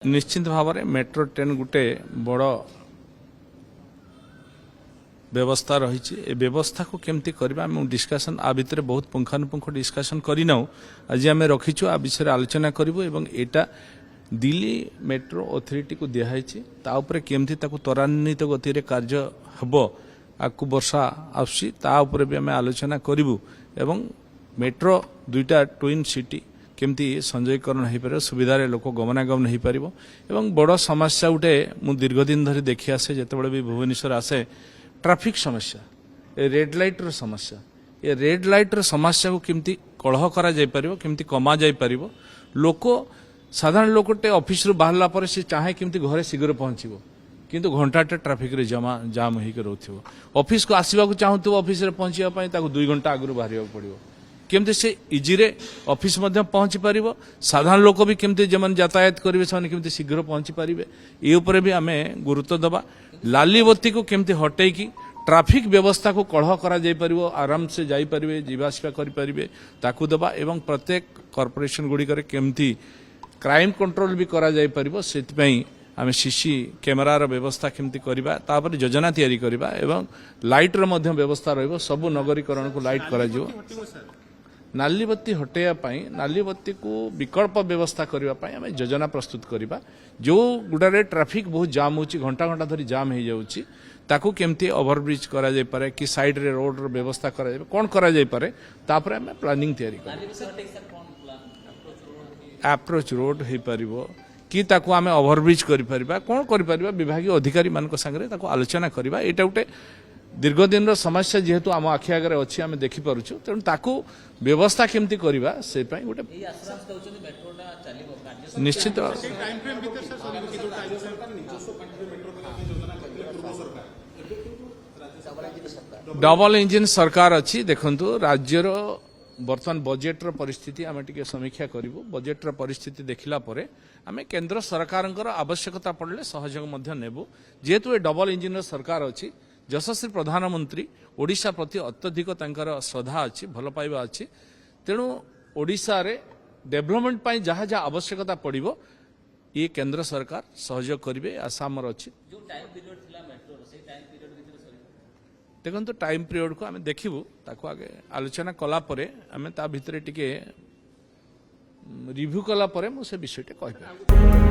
निश्चित भाव में मेट्रो ट्रेन गोटे बड़ व्यवस्था रही ए व्यवस्था को केमती करबा हम डिस्कशन आ भितर बहुत पुंखानुपुंख डिस्कशन करना आज आम रखीचु आ विषय आलोचना करूँ एवं एटा दिल्ली मेट्रो अथॉरिटी को दिखाई तापर केमती त्वरान्वित गति रे कार्य हम आकु वर्षा आसुची भी आम आलोचना करूँ एवं मेट्रो दुईटा ट्विन सिटी केमती संजयकरण हो पार सुविधार लोक गमनागमन हो पार एवं बड़ समस्या गोटे मु दीर्घदिन धरी देखी आसे जिते भी भुवनेश्वर आसे ट्रैफिक समस्या रेड लाइट रो समस्या ये रेड लाइट रो समस्या को केमती कलह करा जाय पारिबो केमती कमा जाय पारिबो लोक साधारण लोकटे ऑफिस रु बाहरला पर से चाहे केमती घरे शीघ्र पहुंचीबो किंतु घंटाटे ट्रैफिक रे जाम होइके रहथिबो ऑफिस को आसीबा को चाहूतो ऑफिस रे पहुंचिया पई ताको 2 घंटा आगु बाहरिया पड़िबो केमती से इजी रे ऑफिस मध्य पहुंची पारिबो साधारण लोक भी केमती जमन यातायात करिवे सने केमती शीघ्र पहुंची पारिबे ए ऊपर भी आमे गुरुत्व दबा लाली बत्ती को केमती हटै की ट्रैफिक व्यवस्था को कलह करा जाय परिबो आराम से जाई परिबे जीवासपा करि परिबे ताकू दबा एवं प्रत्येक कॉर्पोरेशन गुडी करे केमती क्राइम कंट्रोल भी करा जाय परिबो सेति पई आमे सीसी कैमरार व्यवस्था केमती करबा तापर योजना तैयारी करबा एवं लाइट रो मध्य व्यवस्था रहइबो सब नगरीकरण को लाइट करा जिवो नाली बत्ती हटेया पाई नाली बत्ती को विकल्प व्यवस्था करबा पाई आमे योजना प्रस्तुत करबा जो गुडारे ट्रैफिक बहुत जाम होची घंटा घंटा धरी जाम हो जाउची ताकू केमती ओवरब्रिज करा जाय पारे कि साइड रे रोड रो व्यवस्था करा जाय कोन करा जाय पारे तापर आमे प्लानिंग तैयारी कर अप्रोच रोड हे परिबो कि ताकू आमे ओवरब्रिज करि परिबा कोन करि परिबा विभागीय अधिकारी मान को संगे ताकू आलोचना करबा एटा उटे दीर्घदिन समस्या जेहेतु आम आखि आगे अच्छी आम देखिपुर तेणु ताकू व्यवस्था केमती करबा से पई गोटे निश्चित डबल इंजिन सरकार अच्छी देखंतु राज्यर बर्तमान बजेट रो परिस्थिति आम टिके समीक्षा करूँ बजेट रो परिस्थिति देखला परे आम केंद्र सरकार आवश्यकता पड़े सहयोग मध्य नेबु जेहेतु ए डबल इंजिन रो सरकार अच्छी यशस्वी प्रधानमंत्री ओडिशा प्रति अत्यधिक श्रद्धा अच्छी भल पाइबा अच्छी तेणु ओडिशा रे डेवलपमेंट पाई जहाँ जहाँ आवश्यकता पड़िबो ये केंद्र सरकार सहयोग करिवे आसाम अच्छी देखो तो टाइम पीरियड को आम देखू ताको आगे आलोचना कला परे आम ता भितरे टिके रिव्यू कला परे मु से विषय कहि